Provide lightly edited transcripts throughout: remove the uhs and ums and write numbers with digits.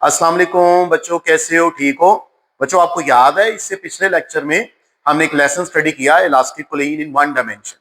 अस्सलाम वालेकुम बच्चों, कैसे हो? ठीक हो बच्चों? आपको याद है इससे पिछले लेक्चर में हमने एक लेसन स्टडी किया elastic collision in one dimension.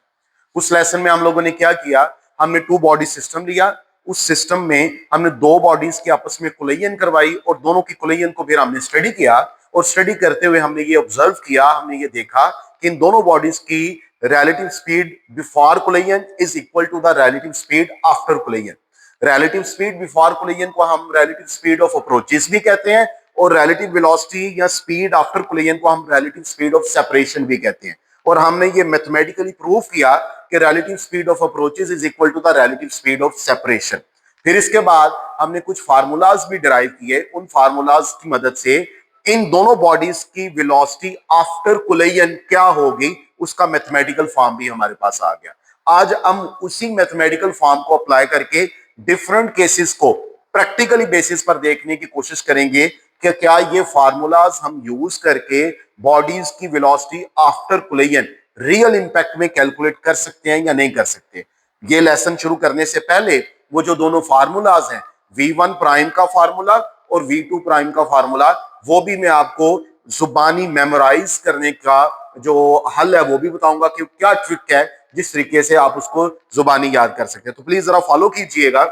उस लेसन में हम लोगों ने क्या किया, हमने टू बॉडी सिस्टम लिया। उस सिस्टम में हमने दो बॉडीज की आपस में कोलिजन करवाई और दोनों की कोलिजन को फिर हमने स्टडी किया। और स्टडी करते हुए हमने ये ऑब्जर्व किया, हमने ये देखा कि इन दोनों बॉडीज की relative speed before collision is equal to the relative speed after collision. Relative speed before collision को हम रिलेटिव स्पीड ऑफ अप्रोचेस भी कहते हैं और रिलेटिव वेलोसिटी या स्पीड आफ्टर कोलिजन को हम रिलेटिव स्पीड ऑफ सेपरेशन भी कहते हैं। और हमने ये मैथमेटिकली प्रूव किया कि relative speed of approaches is equal to the relative speed of separation. फिर इसके बाद हमने कुछ फार्मूलाज भी डिराइव किए। उन फार्मूलाज की मदद से इन दोनों बॉडीज की वेलोसिटी आफ्टर कोलिजन क्या होगी उसका मैथमेटिकल फॉर्म भी हमारे पास आ गया। आज हम उसी मैथमेटिकल फॉर्म को अप्लाई करके डिफरेंट केसेस को प्रैक्टिकली बेसिस पर देखने की कोशिश करेंगे कि क्या ये फार्मूलाज हम यूज करके बॉडीज की velocity after collision real impact में कैलकुलेट कर सकते हैं या नहीं कर सकते। ये लेसन शुरू करने से पहले वो जो दोनों फार्मूलाज हैं, V1 प्राइम का फार्मूला और V2 प्राइम का फार्मूला, वो भी मैं आपको जुबानी मेमोराइज करने का जो हल है वो भी बताऊंगा कि क्या ट्रिक है जिस तरीके से आप उसको जुबानी याद कर सकते हैं। तो प्लीज जरा फॉलो कीजिएगा।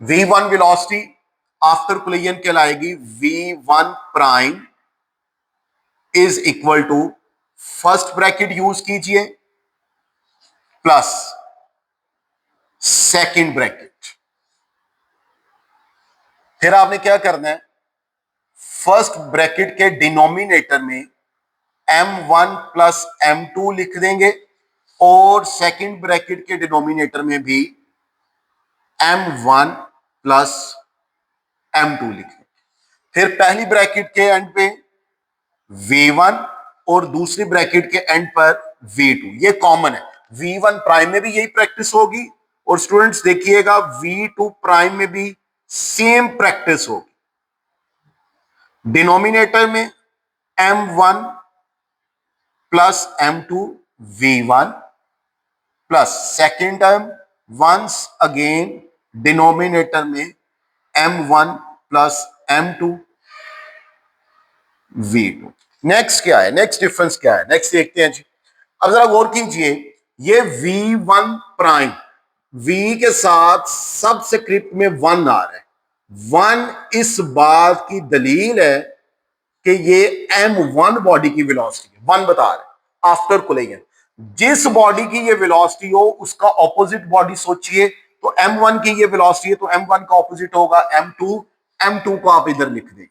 V1 वेलोसिटी आफ्टर कोलिजन कहलाएगी V1 prime is equal to, first bracket use कीजिए, प्लस सेकंड ब्रैकेट। फिर आपने क्या करना है, फर्स्ट ब्रैकेट के डिनोमिनेटर में M1 प्लस M2 लिख देंगे और सेकंड ब्रैकेट के डिनोमिनेटर में भी M1 प्लस M2 लिख देंगे। फिर पहली ब्रैकेट के एंड पे V1 और दूसरी ब्रैकेट के एंड पर V2, ये कॉमन है। V1 प्राइम में भी यही प्रैक्टिस होगी और स्टूडेंट्स देखिएगा V2 प्राइम में भी सेम प्रैक्टिस होगी। डिनोमिनेटर में M1 plus M2 V1 plus second term once again denominator में M1 plus M2 V2। Next क्या है, नेक्स्ट डिफरेंस क्या है, नेक्स्ट देखते हैं जी। अब जरा गौर कीजिए, ये V1 प्राइम, V के साथ सबस्क्रिप्ट में 1 आ रहा है। 1 इस बात की दलील है कि ये M1 बॉडी की वेलोसिटी है। 1 बता रहा है आफ्टर कोलिजन। जिस बॉडी की ये वेलोसिटी हो उसका ऑपोजिट बॉडी सोचिए, तो M1 की ये वेलोसिटी है तो M1 का ऑपोजिट होगा M2। M2 को आप इधर लिख देंगे।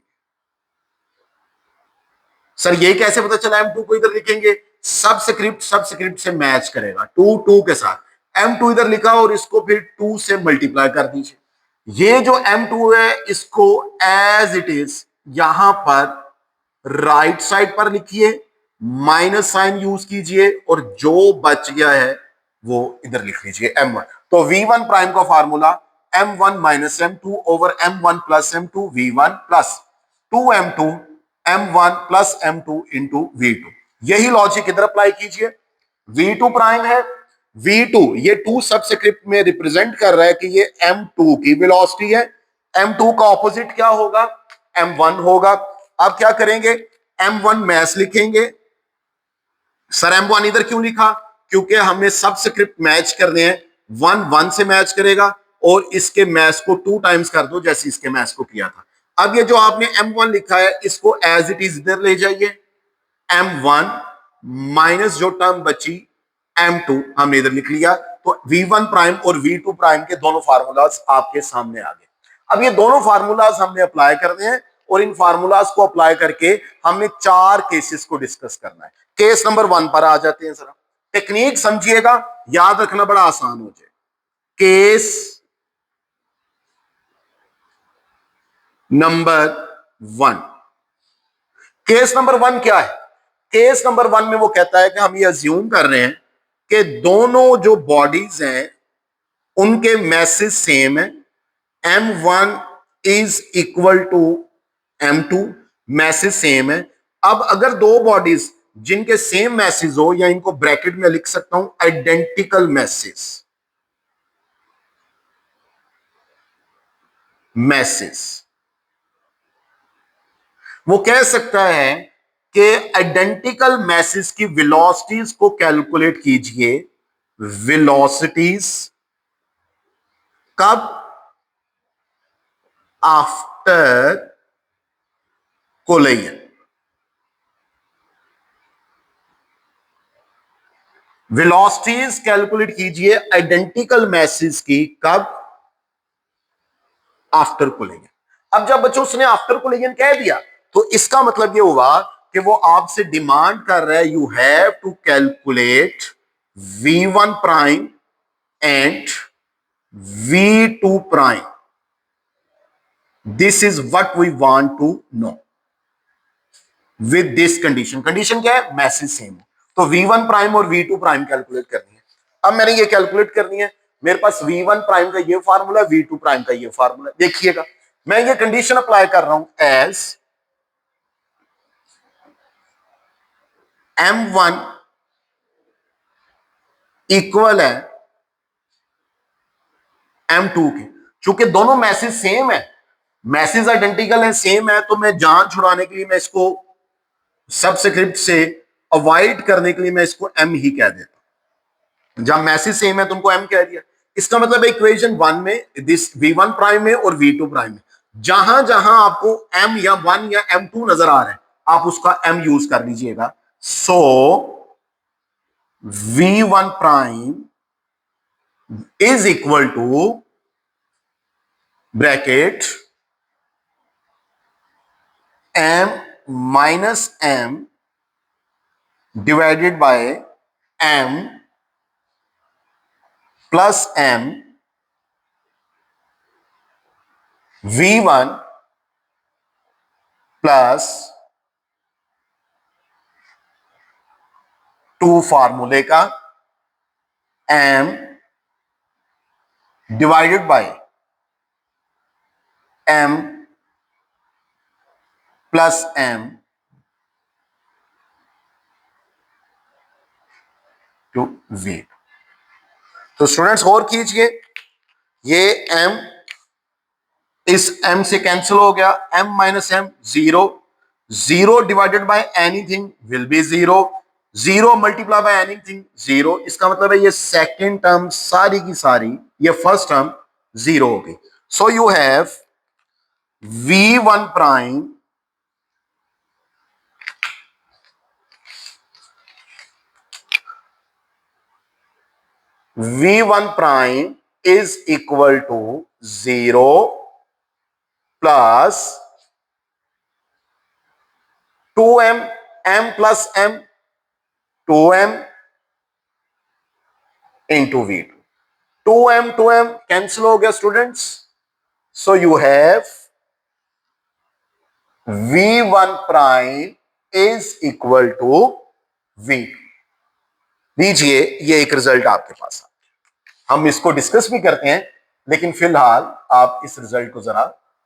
सर ये कैसे पता चला M2 को इधर लिखेंगे? सबस्क्रिप्ट से मैच करेगा 2 2 के साथ। M2 इधर लिखा और इसको फिर 2 से मल्टीप्लाई कर दीजिए। ये जो M2 है इसको एज इट इज यहां पर राइट साइड पर लिखिए, माइनस साइन यूज कीजिए और जो बच गया है वो इधर लिख लीजिए M1। तो V1 प्राइम का formula M1 minus M2 over M1 plus M2 V1 plus 2M2 M1 plus M2 into V2। यही लॉजिक इधर अप्लाई कीजिए। V2 प्राइम है, V2 ये 2 सबस्क्रिप्ट में रिप्रेजेंट कर रहा है कि ये M2 की वेलोसिटी है। M2 का ऑपोजिट क्या होगा? M1 होगा। अब क्या करेंगे, M1 मैच लिखेंगे। सर M1 इधर क्यों लिखा? क्योंकि हमने सबस्क्रिप्ट मैच करने हैं। 1 1 से मैच करेगा और इसके मैच को 2 टाइम्स कर दो जैसे इसके मैच को किया था। अब ये जो आपने M1 लिखा है इसको एज इट इज इधर ले जाइए। M1 माइनस जो टर्म बची M2 हमने इधर लिख लिया। तो V1 प्राइम और V2 प्राइम के दोनों फार्मूलाज आपके सामने आ गए। अब ये दोनों फार्मूलाज हमने अप्लाई करने हैं और इन फार्मूलाज को अप्लाई करके हमने 4 केसेस को डिस्कस करना है। केस नंबर 1 पर आ जाते हैं। जरा टेक्निक समझिएगा, याद रखना बड़ा आसान हो जाए। Case number 1। केस नंबर 1 क्या है? केस नंबर 1 में वो कहता है कि हम ये अज्यूम कर रहे हैं कि दोनों जो बॉडीज हैं उनके मैसेज सेम है। M1 is equal to M2, message same है। अब अगर दो बॉडीज जिनके सेम मैसेज हो, या इनको ब्रैकेट में लिख सकता हूं आइडेंटिकल मैसेज, वो कह सकता है कि आइडेंटिकल मैसेज की वेलोसिटीज को कैलकुलेट कीजिए। वेलोसिटीज कब? After collision. वेलोसिटीज कैलकुलेट कीजिए आइडेंटिकल मैसेज की कब? After collision. अब जब बच्चों उसने आफ्टर कोलिजन कह दिया तो इसका मतलब ये हुआ कि वो आपसे डिमांड कर रहा है you have to calculate v1 prime and v2 prime. This is what we want to know with this condition. Condition क्या है? Message same. तो v1 प्राइम और v2 प्राइम कैलकुलेट करनी है। अब मैंने ये कैलकुलेट करनी है, मेरे पास v1 प्राइम का ये फार्मूला, v2 प्राइम का ये फार्मूला। देखिएगा मैं ये कंडीशन अप्लाई कर रहा हूं एज m1 इक्वल है m2 के। चूंकि दोनों मैसेज सेम है, मैसेज आइडेंटिकल है, सेम है, तो मैं जान छुड़ाने के लिए मैं इसको सबस्क्रिप्ट से अवॉइड करने के लिए मैं इसको m ही कह देता हूं। जब मैसेज सेम है तो उनको m कह दिया। इसका मतलब इक्वेशन 1 में दिस v1 प्राइम में और v2 प्राइम में जहां जहां आपको m या 1 या m2 नजर आ रहा है आप उसका m यूज कर लीजिएगा। So v1 prime is equal to bracket m minus m divided by m plus m v1 plus 2 फार्मूले का m divided by m plus m two v। तो स्टूडेंट्स गौर कीजिए, ये m इस m से कैंसिल हो गया, m minus m zero, zero divided bye anything will be zero, zero multiply bye anything zero. इसका मतलब है ये सेकेंड टर्म सारी की सारी, ये फर्स्ट टर्म जीरो हो गई। So you have v1 prime v1 prime is equal to zero plus 2m, m plus m 2m into v2। 2m cancel हो गया students. So you have v1 prime is equal to v2। लीजिए ये एक result आपके पास आ, हम इसको discuss भी करते हैं लेकिन फिलहाल आप इस रिजल्ट को जरा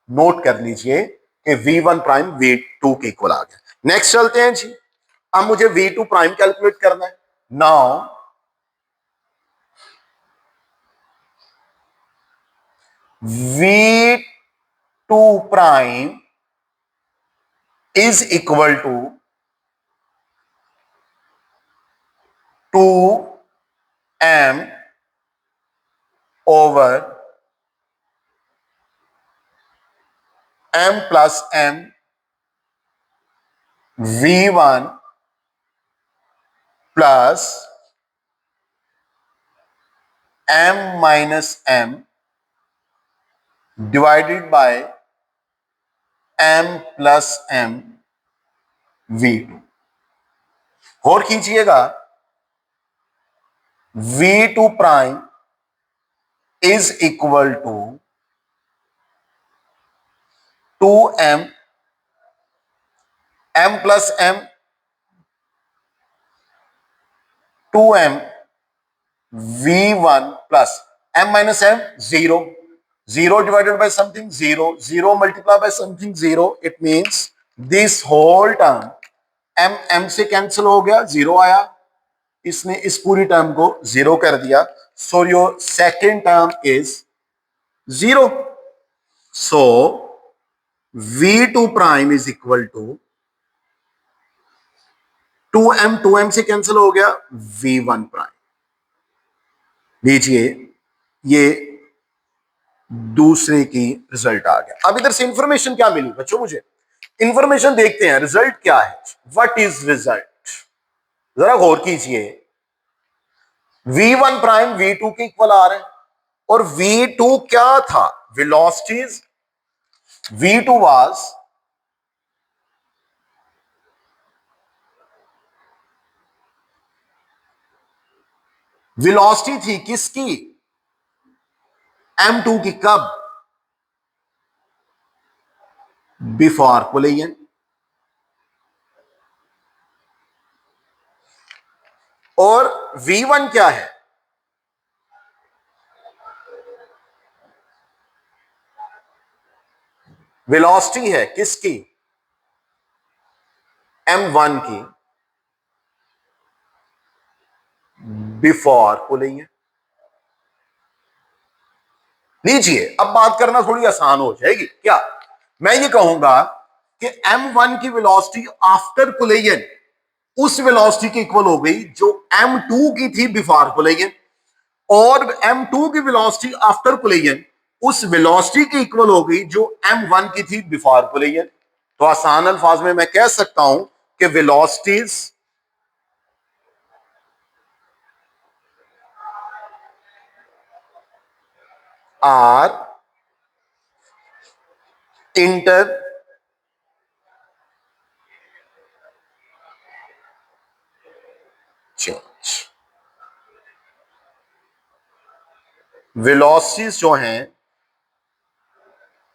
नोट कर लीजिए कि v1 प्राइम v2 के इक्वल आ गया। नेक्स्ट चलते हैं जी। अब मुझे v2 प्राइम कैलकुलेट करना है। Now v2 prime is equal to 2m over m plus m v1 plus m minus m divided by m plus m v2। और कीजिएगा v2 prime is equal to 2m m plus m 2m v1 plus m minus m zero, zero divided by something zero, zero multiply by something zero. It means this whole term m m से cancel हो गया, zero आया, इसने इस पूरी term को zero कर दिया। So your second term is zero. So V2 prime is equal to 2m से कैंसिल हो गया, V1 प्राइम। लीजिए ये दूसरे की रिजल्ट आ गया। अब इधर से इंफॉर्मेशन क्या मिली बच्चों, मुझे इंफॉर्मेशन देखते हैं रिजल्ट क्या है। व्हाट इज रिजल्ट, जरा गौर कीजिए। V1 प्राइम V2 के इक्वल आ रहा है और V2 क्या था, वेलोसिटीज। V2 वाज वेलोसिटी थी किसकी, M2 की। कब, बिफोर कोलिजन। और V1 क्या है, वेलोसिटी है किसकी, M1 की, बिफोर कोलिजन। लीजिए अब बात करना थोड़ी आसान हो जाएगी। क्या मैं ये कहूंगा कि M1 की वेलोसिटी आफ्टर कोलिजन उस वेलोसिटी की इक्वल हो गई जो M2 की थी बिफोर कोलिजन, और M2 की वेलोसिटी आफ्टर कोलिजन उस वेलोसिटी की इक्वल हो गई जो M1 की थी बिफोर कोलिजन। तो आसान अल्फाज में मैं कह सकता हूं कि velocities are interchange. Velocities जो हैं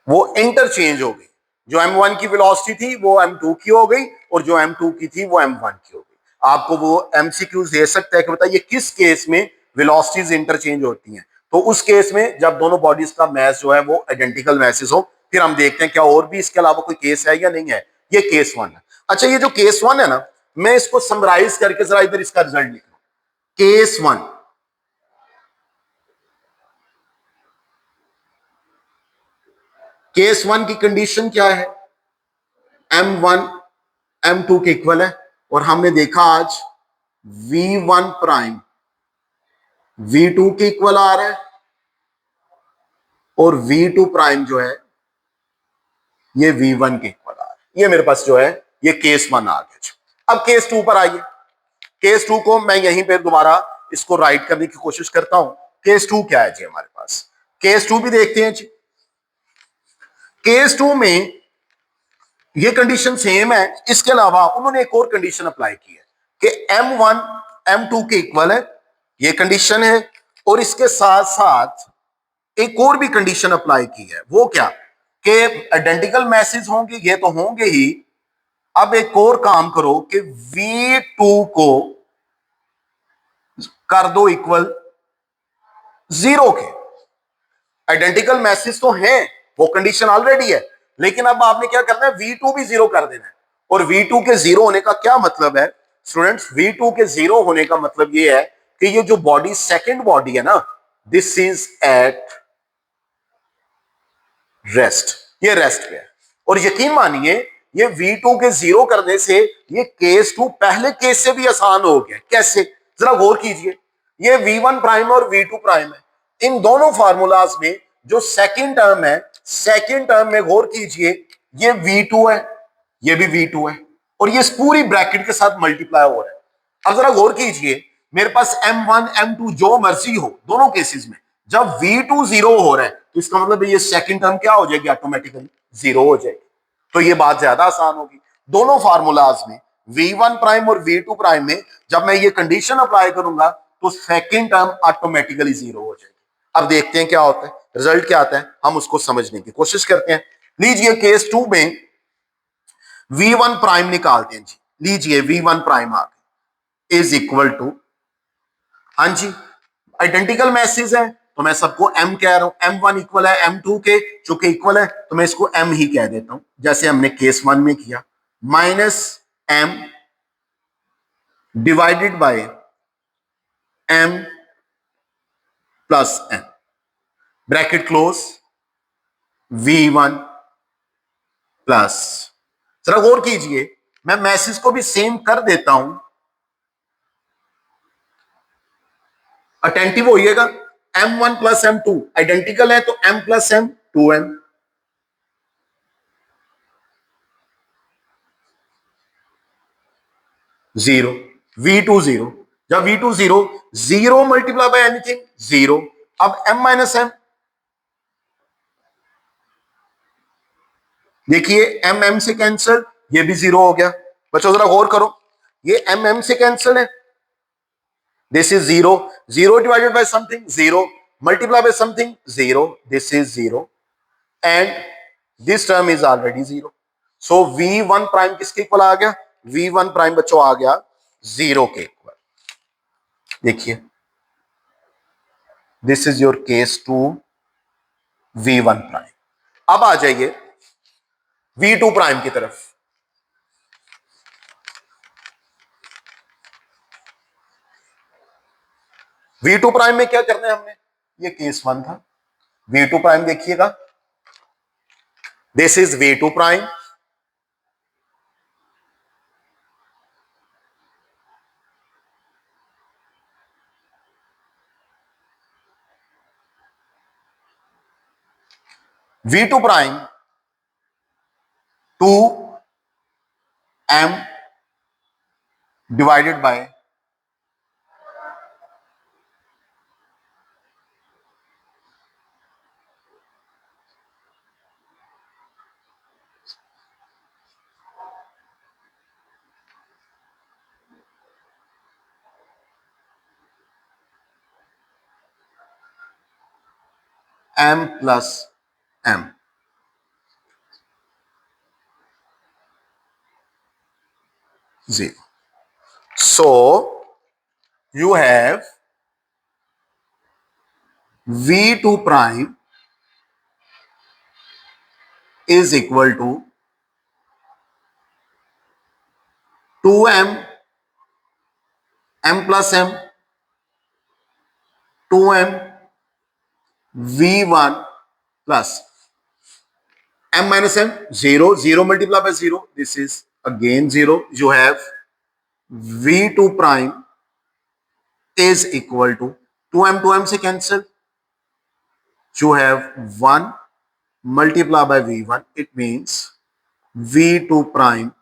वो इंटरचेंज हो गई। जो M1 की वेलोसिटी थी वो M2 की हो गई और जो M2 की थी वो M1 की हो गई। आपको वो MCQs दे सकता है कि बताइए किस केस में वेलोसिटीज इंटरचेंज होती हैं। तो उस केस में जब दोनों बॉडीज का मैस जो है वो आइडेंटिकल मैसेज हो। फिर हम देखते हैं क्या और भी इसके अलावा कोई केस है या नहीं है। ये केस 1 है। अच्छा ये जो केस 1 है ना, मैं इसको समराइज करके जरा इधर इसका रिजल्ट लिख लूं। केस 1, केस 1 की कंडीशन क्या है, M1 M2 के इक्वल है और हमने देखा आज V1 प्राइम V2 के इक्वल आ रहा है और V2 प्राइम जो है ये V1 के इक्वल आ रहा है। ये मेरे पास जो है ये केस 1 आ गया। अब केस 2 पर आइए। केस 2 को मैं यहीं पे दोबारा इसको राइट करने की कोशिश करता हूं। केस 2 क्या है जी हमारे पास, केस 2 भी देखते हैं जी। केस 2 में ये कंडीशन सेम है, इसके अलावा उन्होंने एक और कंडीशन अप्लाई की है कि M1 M2 के इक्वल है, ये कंडीशन है। और इसके साथ साथ एक और भी कंडीशन अप्लाई की है, वो क्या कि आइडेंटिकल मैसेज होंगे, ये तो होंगे ही। अब एक और काम करो कि V2 को कर दो इक्वल 0 के। आइडेंटिकल मैसेज तो हैं, वो कंडीशन ऑलरेडी है, लेकिन अब आपने क्या करना है, V2 भी 0 कर देना है। और V2 के 0 होने का क्या मतलब है स्टूडेंट्स, V2 के 0 होने का मतलब ये है कि ये जो बॉडी सेकंड बॉडी है ना, दिस इज एट रेस्ट, ये रेस्ट पे है। और यकीन मानिए ये V2 के 0 करने से ये केस 2 पहले केस से भी आसान हो गया। कैसे, जरा गौर कीजिए। ये V1 प्राइम और V2 प्राइम है, इन दोनों फार्मूलाज में जो सेकंड टर्म है, सेकंड टर्म में गौर कीजिए ये V2 है, ये भी V2 है और ये इस पूरी ब्रैकेट के साथ मल्टीप्लाई हो रहा है। अब जरा गौर कीजिए, मेरे पास M1 M2 जो मर्जी हो, दोनों केसेस में जब V2 0 हो रहा है तो इसका मतलब ये सेकंड टर्म क्या हो जाएगी, ऑटोमेटिकली 0 हो जाएगी। तो ये बात ज्यादा आसान होगी। दोनों फार्मूलाज में V1 प्राइम और V2 प्राइम में जब मैं ये कंडीशन अप्लाई करूंगा तो सेकंड टर्म ऑटोमेटिकली 0 हो जाएगी। अब देखते हैं क्या होता है, रिजल्ट क्या आता है, हम उसको समझने की कोशिश करते हैं। लीजिए केस 2 में V1 प्राइम निकालते हैं जी। लीजिए V1 प्राइम आ गया इज इक्वल टू, हाँ जी आइडेंटिकल मैसेज है तो मैं सबको M कह रहा हूं। M1 इक्वल है M2 के, चूंकि इक्वल है तो मैं इसको M ही कह देता हूं जैसे हमने केस 1 में किया। Minus M divided by M plus M, bracket close, V1 plus, जरा गौर कीजिए, मैं मैसेज को भी सेम कर देता हूं, attentive होइएगा। m1 plus m2 identical है तो m plus m 2m, zero, v2 zero, जब v2 zero, zero multiply bye anything zero, अब m माइनस m, देखिए m m से कैंसिल, ये भी जीरो हो गया। बच्चों जरा गौर करो, ये m m से कैंसिल है, this is 0, 0 divided by something 0, multiply by something 0, this is 0 and this term is already 0, so v1 prime किसके इक्वल आ गया, v1 prime बच्चों आ गया 0 के इक्वल। देखिए this is your case to v1 prime। अब आ जाइए v2 prime की तरफ। v2 prime में क्या करना है हमने, ये केस 1 था, v2 prime देखिएगा, this is v2 prime, v2 prime 2m divided by m plus m, zero. So you have v2 prime is equal to 2m m plus m 2m v1 plus m minus m 0, 0 multiplied by 0, this is again 0, you have v2 prime is equal to 2m से cancel, you have 1 multiplied by v1, it means v2 prime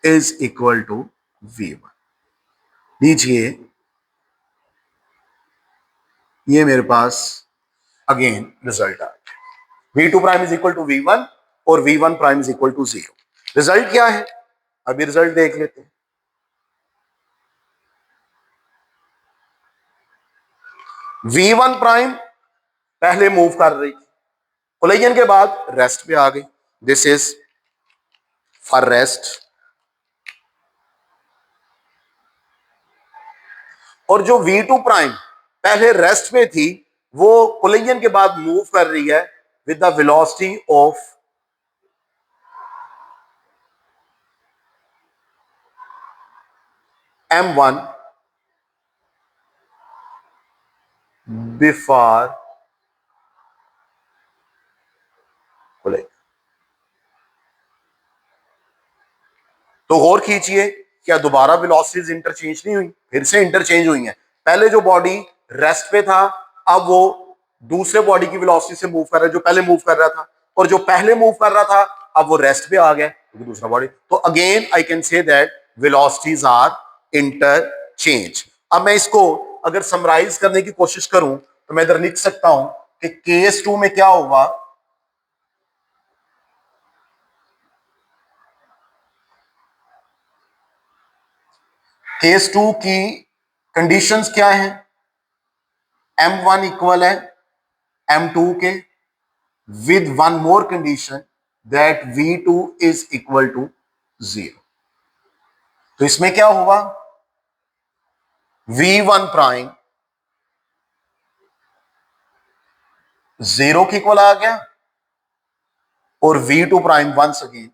is equal to v1। लीजिए ये मेरे पास again result आ गया, v2 prime is equal to v1 और v1 prime is equal to 0। Result क्या है, अभी result देख लेते हैं। v1 प्राइम पहले मूव कर रही थी, कोलिजन के बाद रेस्ट पे आ गई, दिस इज फॉर रेस्ट, और जो v2 प्राइम पहले रेस्ट पे थी वो कोलिजन के बाद मूव कर रही है with the velocity of m1 before collision. तो गौर कीजिए, क्या दोबारा वेलोसिटीज इंटरचेंज नहीं हुई, फिर से इंटरचेंज हुई हैं। पहले जो बॉडी रेस्ट पे था अब वो दूसरे बॉडी की वेलोसिटी से मूव कर रहा है, जो पहले मूव कर रहा था, और जो पहले मूव कर रहा था अब वो रेस्ट पे आ गया क्योंकि दूसरा बॉडी। तो again I can say that velocities are interchange. अब मैं इसको अगर समराइज करने की कोशिश करूं तो मैं इधर लिख सकता हूं कि केस 2 में क्या होगा, केस 2 की कंडीशंस क्या हैं, m1 इक्वल है m2 के with one more condition that v2 is equal to 0। तो इसमें क्या हुआ, v1 प्राइम 0 के इक्वल आ गया और v2 prime once again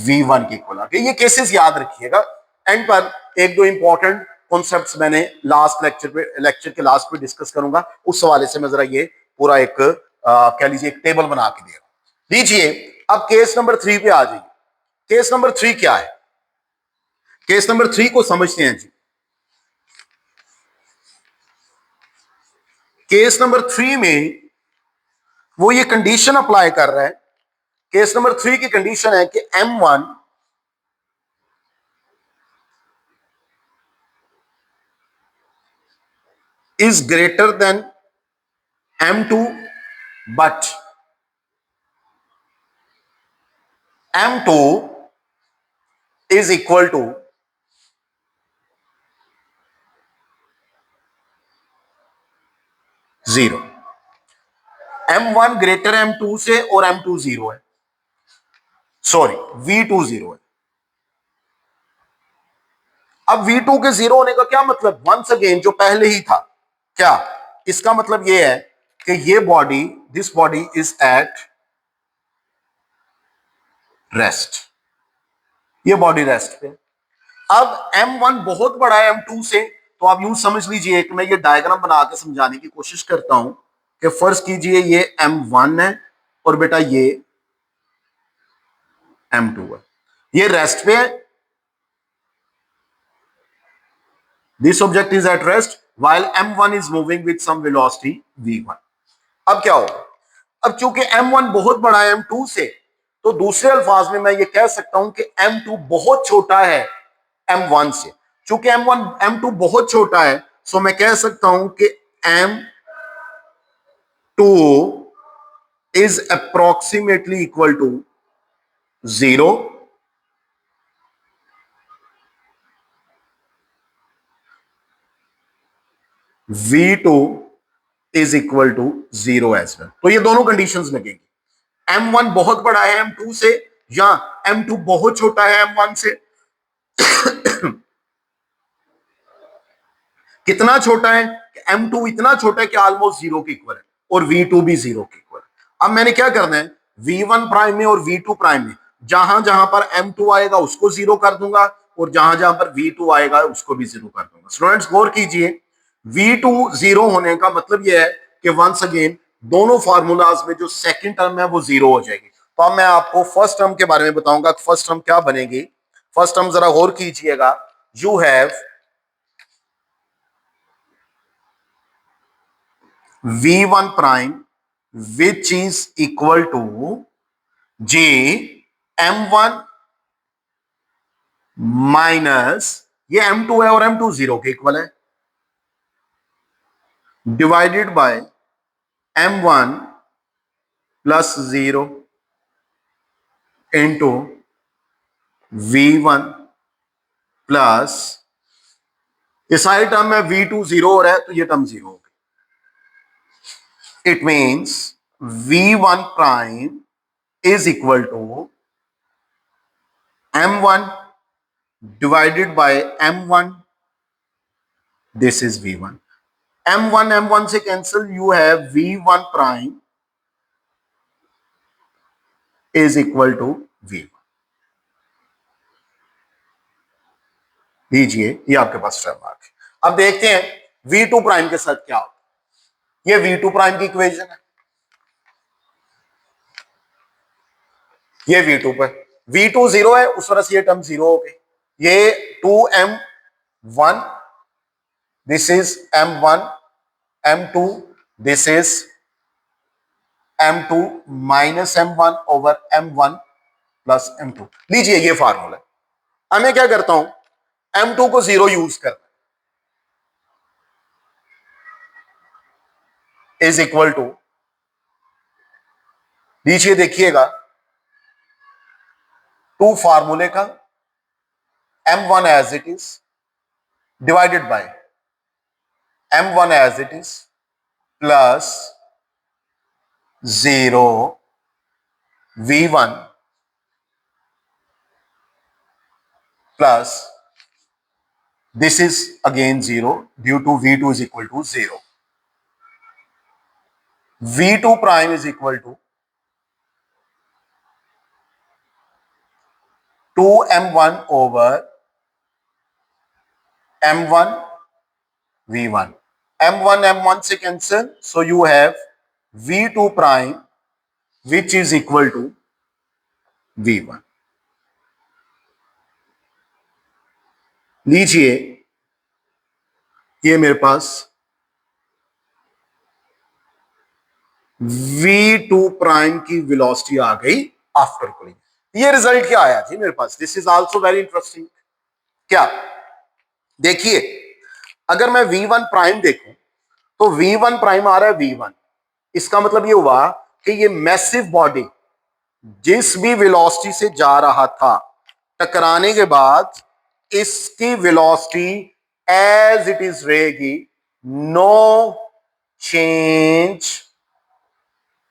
v1 के इक्वल आ गया। ये केसेस याद रखिएगा। एंड पर एक दो इंपॉर्टेंट कॉन्सेप्ट्स मैंने लास्ट लेक्चर के लास्ट पे डिस्कस करूंगा, उस हवाले से मैं जरा ये पूरा एक कह लीजिए एक टेबल बना के दिया। लीजिए अब केस नंबर 3 पे आ जाइए। केस नंबर 3 क्या है? केस नंबर 3 को समझते हैं जी। केस नंबर 3 में वो ये कंडीशन अप्लाई कर रहा है। केस नंबर 3 की कंडीशन है कि M1 is greater than M2 but M2 is equal to 0। M1 greater M2 से और M2 0 है, सॉरी V2 0 है। अब V2 के 0 होने का क्या मतलब? वंस अगेन जो पहले ही था, क्या इसका मतलब यह है कि ये body, this body is at rest, ये बॉडी रेस्ट पे। अब M1 बहुत बड़ा है M2 से, तो आप यूं समझ लीजिए कि मैं ये डायग्राम बना के समझाने की कोशिश करता हूं कि फर्ज कीजिए ये M1 है और बेटा ये M2 है, ये रेस्ट पे है। This object is at rest while M1 is moving with some velocity V1। अब क्या होगा? अब चूंकि M1 बहुत बड़ा है M2 से, तो दूसरे अल्फाज में मैं ये कह सकता हूं कि M2 बहुत छोटा है M1 से। चूंकि M2 बहुत छोटा है, सो मैं कह सकता हूं कि M2 is approximately equal to 0 V2 is equal to 0 as well। तो ये दोनों कंडीशंस लगेंगी। M1 बहुत बड़ा है M2 से, या M2 बहुत छोटा है M1 से। कितना छोटा है? M2 इतना छोटा है कि ऑलमोस्ट 0 के इक्वल है, और V2 भी 0 के इक्वल है। अब मैंने क्या करना है, V1 प्राइम में और V2 प्राइम में जहां जहां पर M2 आएगा उसको 0 कर दूंगा, और जहां जहां पर V2 आएगा उसको भी 0 कर दूंगा। स्टूडेंट्स गौर कीजिए, V2 0 होने का मतलब यह है कि वंस अगेन दोनों फार्मूलाज में जो सेकंड टर्म है वो 0 हो जाएगी। तो अब मैं आपको फर्स्ट टर्म के बारे में बताऊंगा, फर्स्ट टर्म क्या बनेगी। फर्स्ट टर्म जरा गौर कीजिएगा, you have V1 prime which is equal to J M1 minus, ये M2 है और M2 0 के इक्वल है, divided by M1 plus 0 into V1 plus, ये सारी टर्म में V2 0 हो रहा है तो ये टर्म 0 हो गई। It means V1 prime is equal to M1 divided by M1, this is V1। M1 से cancel, you have V1 prime is equal to V1। लीजिए ये आपके पास टर्म आ गई। अब देखते हैं V2 प्राइम के साथ क्या होता है। ये V2 प्राइम की इक्वेशन है, ये V2 पर V2 0 है, उस वजह से ये टर्म 0 हो गई। ये 2M1, this is M1, M2, this is M2 minus M1 over M1 plus M2। लीजिए ये फार्मूला। अब मैं क्या करता हूं, M2 को 0 यूज करना, इज इक्वल टू, नीचे देखिएगा, टू फार्मूले का M1 as it is divided by M1 as it is plus 0 V1 plus, this is again 0 due to V2 is equal to 0। V2 prime is equal to 2M1 over M1 V1। M1 से cancel, so you have v2 prime which is equal to v1। लीजिए ये मेरे पास v2 prime की velocity आ गई after cooling. ये result क्या आया थी मेरे पास? This is also very interesting. क्या? देखिए, अगर मैं v1 प्राइम देखूं तो v1 प्राइम आ रहा है v1। इसका मतलब ये हुआ कि ये मैसिव बॉडी जिस भी वेलोसिटी से जा रहा था, टकराने के बाद इसकी वेलोसिटी एज इट इज रहेगी, नो चेंज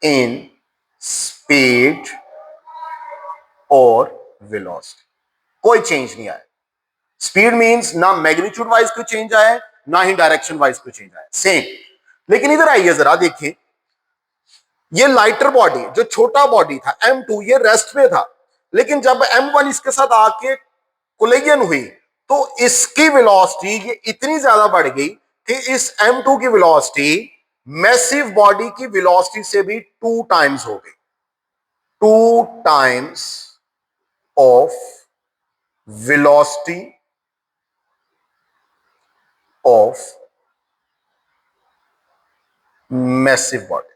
इन स्पीड और वेलोसिटी, कोई चेंज नहीं आया। स्पीड मींस ना मैग्नीट्यूड वाइज कोई चेंज आया है, ना ही डायरेक्शन वाइज कोई चेंज आया, सेम। लेकिन इधर आइए जरा देखिए, ये लाइटर बॉडी जो छोटा बॉडी था m2, ये रेस्ट में था, लेकिन जब m1 इसके साथ आके कोलिजन हुई तो इसकी वेलोसिटी ये इतनी ज्यादा बढ़ गई कि इस m2 की वेलोसिटी मैसिव बॉडी की वेलोसिटी से भी 2 टाइम्स हो गई, 2 times of velocity of massive body.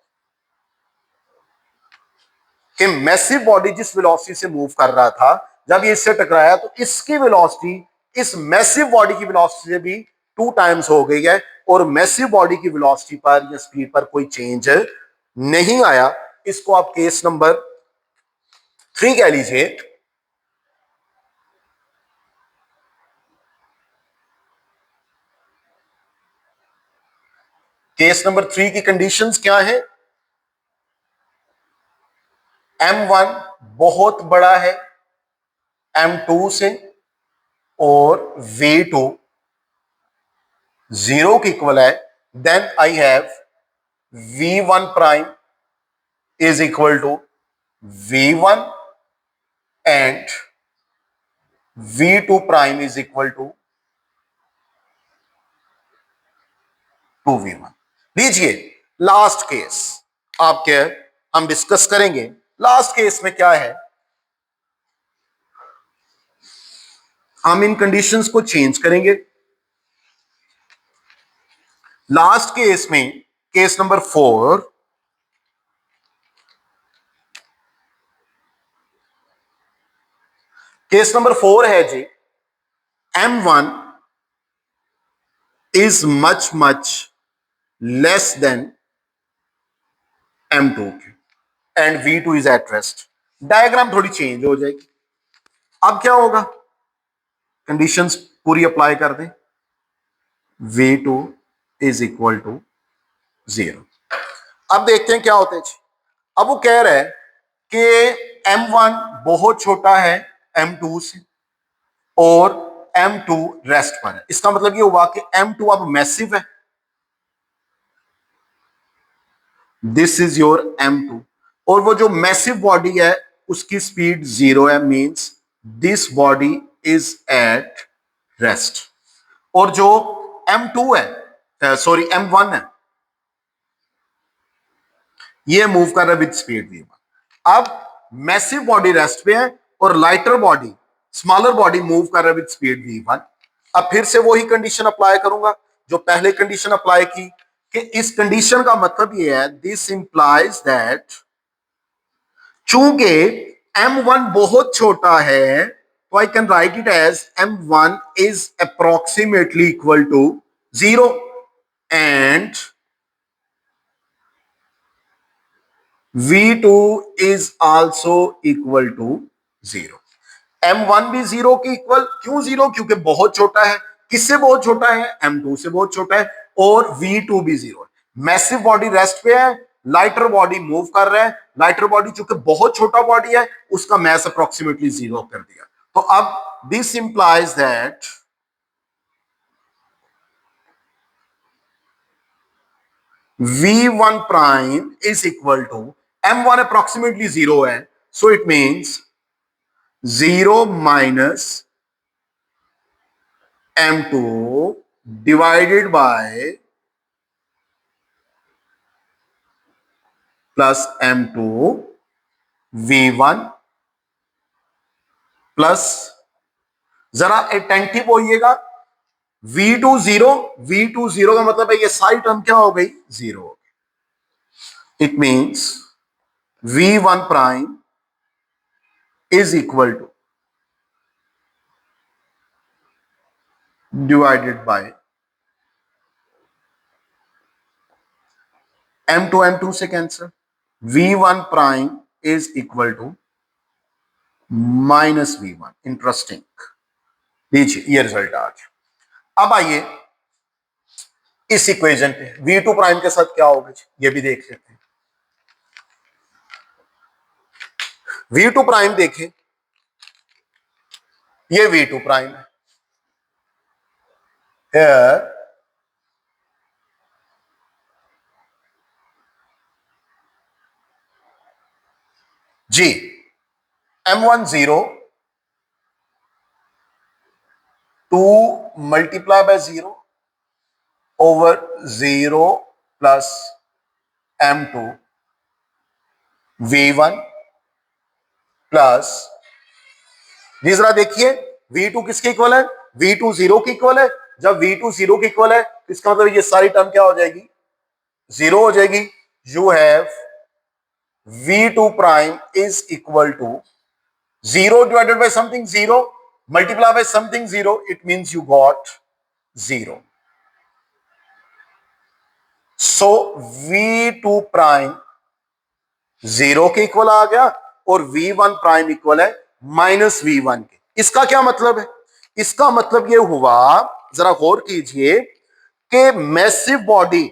कि मैसिव बॉडी जिस वेलोसिटी से मूव कर रहा था, जब ये इससे टकराया तो इसकी वेलोसिटी इस मैसिव बॉडी की वेलोसिटी से भी 2 टाइम्स हो गई है, और मैसिव बॉडी की वेलोसिटी पर या स्पीड पर कोई चेंज नहीं आया। इसको आप केस नंबर 3 कह लीजिए। केस नंबर 3 की कंडीशंस क्या है? m1 बहुत बड़ा है m2 से, और v2 0 के इक्वल है, then I have v1 prime is equal to v1 and v2 prime is equal to 2v1। लीजिए लास्ट केस आपके हम डिस्कस करेंगे। लास्ट केस में क्या है, हम इन कंडीशंस को चेंज करेंगे। लास्ट केस में, केस नंबर 4, केस नंबर 4 है जी, m1 is much much less than m2 and v2 is at rest. Diagram थोड़ी चेंज हो जाएगी। अब क्या होगा, कंडीशंस पूरी अप्लाई कर दें, v2 इज इक्वल टू 0। अब देखते हैं क्या होता है जी। अब वो कह रहा है कि m1 बहुत छोटा है m2 से, और m2 रेस्ट पर है। इसका मतलब ये हुआ कि m2 अब मैसिव है, दिस इज योर m2, और वो जो मैसिव बॉडी है उसकी स्पीड 0 है, means this body is at rest. और जो m2 है, सॉरी m1 है, ये मूव कर रहा है विद स्पीड v1। अब मैसिव बॉडी रेस्ट पे है और lighter body, smaller body move कर रहा है विद स्पीड v1। अब फिर से वही कंडीशन अप्लाई करूंगा जो पहले कंडीशन अप्लाई की, कि इस कंडीशन का मतलब ये है, दिस इंप्लाइज दैट चूंकि m1 बहुत छोटा है, तो I can write it as m1 is approximately equal to 0 and v2 is also equal to 0। m1 भी 0 के इक्वल, क्यों 0? क्योंकि बहुत छोटा है। किससे बहुत छोटा है? m2 से बहुत छोटा है, और v2 भी 0 है। मैसिव बॉडी रेस्ट पे है, लाइटर बॉडी मूव कर रहा है। लाइटर बॉडी चूंकि बहुत छोटा बॉडी है, उसका मैस अप्रोक्सीमेटली 0 कर दिया। तो अब this implies that v1 prime is equal to m1 approximately 0 है, so it means 0 minus m2 divided by plus m2 v1 plus, जरा अटेंटिव होइएगा, v2 0, v2 0 का मतलब है ये सारी टर्म क्या हो गई, जीरो हो गई। It means v1 prime is equal to divided by m2 से cancel, v1 prime is equal to minus v1। Interesting, लीजिए ये रिजल्ट आ गया। अब आइए इस इक्वेशन पे v2 प्राइम के साथ क्या होगा ये भी देख लेते हैं। v2 प्राइम देखें, ये v2 प्राइम है, here g m1 0 2 multiply by 0 over 0 plus m2 v1 plus, जी जरा देखिए v2 किसके इक्वल है, v2 0 के इक्वल है। जब v2 0 के इक्वल है तो इसका मतलब ये सारी टर्म क्या हो जाएगी, जीरो हो जाएगी। You have v2 prime is equal to 0 divided by something 0 multiply by something 0, it means you got 0. So v2 prime 0 के इक्वल आ गया और v1 प्राइम इक्वल है माइनस v1 के। इसका क्या मतलब है, इसका मतलब ये हुआ, जरा गौर कीजिए कि मैसिव बॉडी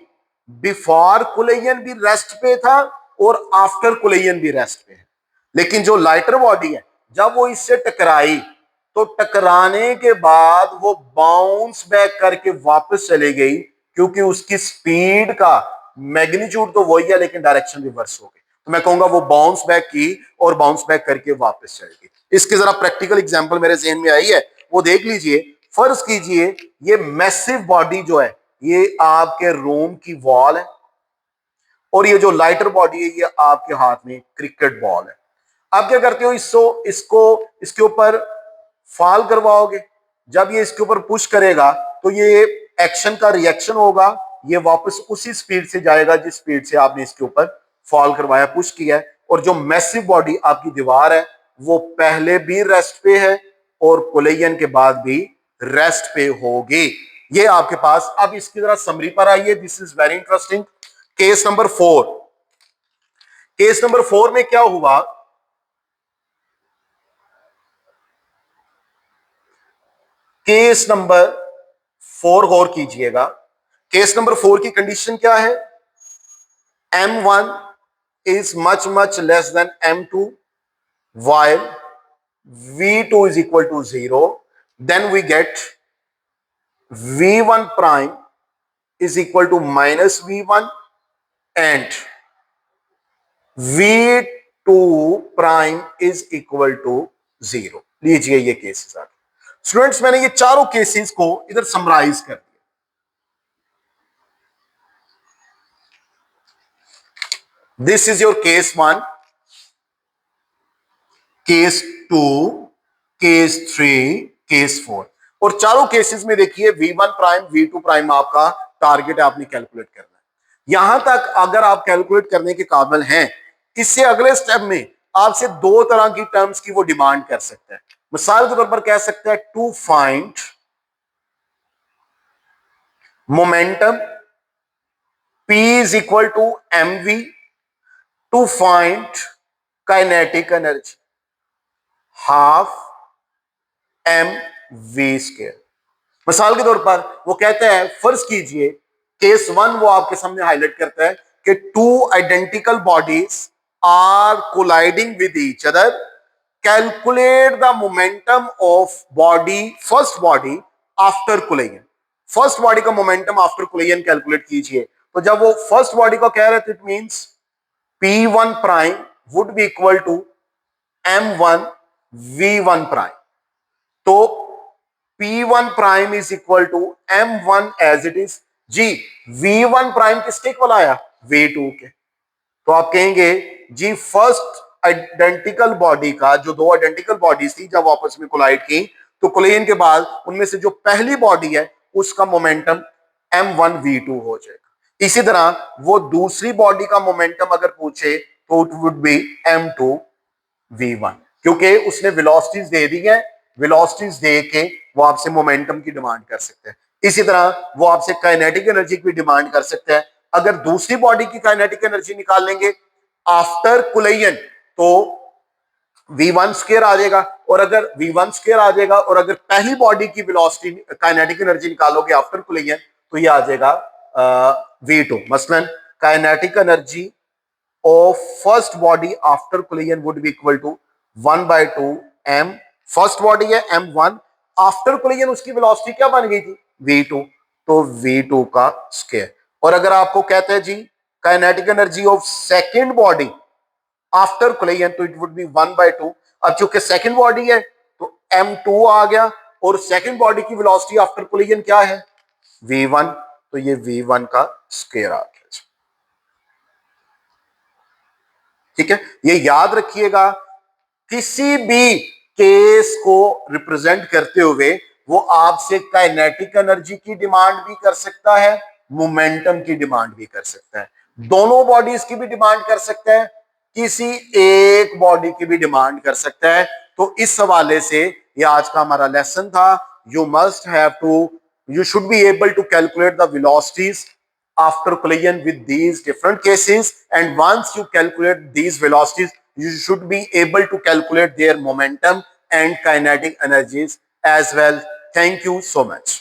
बिफोर कुलेयन भी रेस्ट पे था और आफ्टर कुलेयन भी रेस्ट पे है, लेकिन जो लाइटर बॉडी है जब वो इससे टकराई तो टकराने के बाद वो बाउंस बैक करके वापस चली गई, क्योंकि उसकी स्पीड का मैग्नीट्यूड तो वही है लेकिन डायरेक्शन रिवर्स हो गई। तो मैं कहूंगा वो बाउंस बैक की और बाउंस बैक करके वापस चल गई। इसके जरा प्रैक्टिकल एग्जांपल मेरे जहन में आई है, वो देख लीजिए। फर्ज कीजिए ये मैसिव बॉडी जो है ये आपके रूम की वॉल है और ये जो लाइटर बॉडी है ये आपके हाथ में क्रिकेट बॉल है। आप क्या करते हो, इसको इसके ऊपर फॉल करवाओगे, जब ये इसके ऊपर पुश करेगा तो ये एक्शन का रिएक्शन होगा, ये वापस उसी स्पीड से जाएगा जिस स्पीड से आपने इसके ऊपर फॉल करवाया, पुश किया है। और जो मैसिव बॉडी आपकी दीवार है वो पहले भी रेस्ट पे है और कोलेजन के बाद भी रेस्ट पे होगी। ये आपके पास। अब इसकी जरा समरी पर आइए, this is very interesting. Case number 4, case number 4 में क्या हुआ, केस नंबर 4 गौर कीजिएगा। केस नंबर 4 की कंडीशन क्या है, m1 is much less than m2 while v2 is equal to 0, then we get v1 prime is equal to minus v1 and v2 prime is equal to 0। लीजिए ये cases आ गए। Students मैंने ये चारों cases को इधर समराइज कर दिया। This is your case 1, case 2, case 3, case 4। और चारों केसेस में देखिए v1 प्राइम v2 प्राइम आपका टारगेट है, आपने कैलकुलेट करना है। यहां तक अगर आप कैलकुलेट करने के काबिल हैं, इससे अगले स्टेप में आपसे दो तरह की टर्म्स की वो डिमांड कर सकता है। मिसाल के तौर पर कह सकता है to find momentum P is equal to mv to find kinetic energy half mv square। मिसाल के तौर पर वो कहता है, फर्ज कीजिए केस 1 वो आपके सामने हाईलाइट करता है कि two identical bodies are colliding with each other, calculate the momentum of body, first body after collision. First body का मोमेंटम आफ्टर कोलिजन कैलकुलेट कीजिए। तो जब वो फर्स्ट बॉडी को कह रहे थे, it means P1 prime would be equal to M1 V1 prime. तो P1 prime is equal to M1 as it is. जी V1 प्राइम किसके इक्वल आया, V2 के। तो आप कहेंगे जी फर्स्ट आइडेंटिकल बॉडी का, जो दो आइडेंटिकल बॉडीज थी जब आपस में कोलाइड की, तो कोलिजन के बाद उनमें से जो पहली बॉडी है उसका मोमेंटम m1v2 हो जाएगा। इसी तरह वो दूसरी बॉडी का मोमेंटम अगर पूछे तो इट वुड बी m2v1, क्योंकि उसने वेलोसिटीज दे दी है, वेलोसिटीज दे के वो आपसे मोमेंटम की डिमांड कर सकते हैं। इसी तरह वो आपसे काइनेटिक एनर्जी की डिमांड कर सकते हैं। अगर दूसरी बॉडी की काइनेटिक एनर्जी निकाल लेंगे आफ्टर कोलिजन तो v1 स्क्वायर आ जाएगा, और अगर v1 स्क्वायर आ जाएगा और अगर पहली बॉडी की वेलोसिटी काइनेटिक एनर्जी निकालोगे आफ्टर कोलिजन तो ये आ जाएगा v2। मसलन kinetic energy of first body after collision would be equal to 1/2 m, first body है m1, आफ्टर कोलिजन उसकी वेलोसिटी क्या बन गई थी v2, तो v2 का स्क्वायर। और अगर आपको कहते हैं जी kinetic energy of second body after collision तो इट वुड बी 1/2। अब चूंकि सेकंड बॉडी है तो m2 आ गया, और सेकंड बॉडी की वेलोसिटी आफ्टर कोलिजन क्या है v1, तो ये v1 का स्क्वायर आ गया। ठीक है, ये याद रखिएगा, किसी भी केस को रिप्रेजेंट करते हुए वो आपसे काइनेटिक एनर्जी की डिमांड भी कर सकता है, मोमेंटम की डिमांड भी कर सकता है, दोनों बॉडीज की भी डिमांड कर सकता है, किसी एक बॉडी की भी डिमांड कर सकता है। तो इस हवाले से ये आज का हमारा लेसन था। You should be able to calculate the velocities after collision with these different cases, and once you calculate these velocities you should be able to calculate their momentum and kinetic energies as well. Thank you so much.